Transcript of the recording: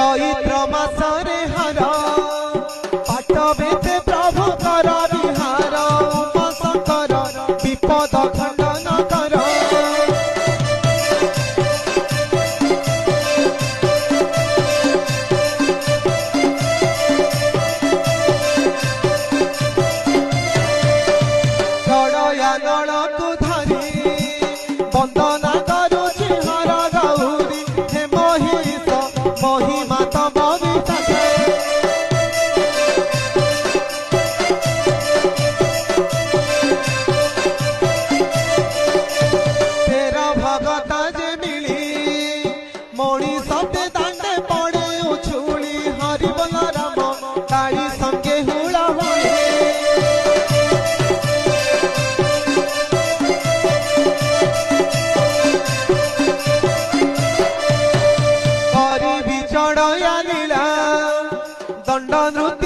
चैत्र मासरे हर पाट बेते प्रभु कर विहार उमाशंकर विपद खंडन कर छड़या नल को धरी वंदना करुछि हर गौरी हे महिष महिमा तब तेरा भगत जे मिली मोणी सते दांडे पड़े उछुली हरि बोल राम काली संगे हुड़ा हुई चढ़या लीला दंड नृत्य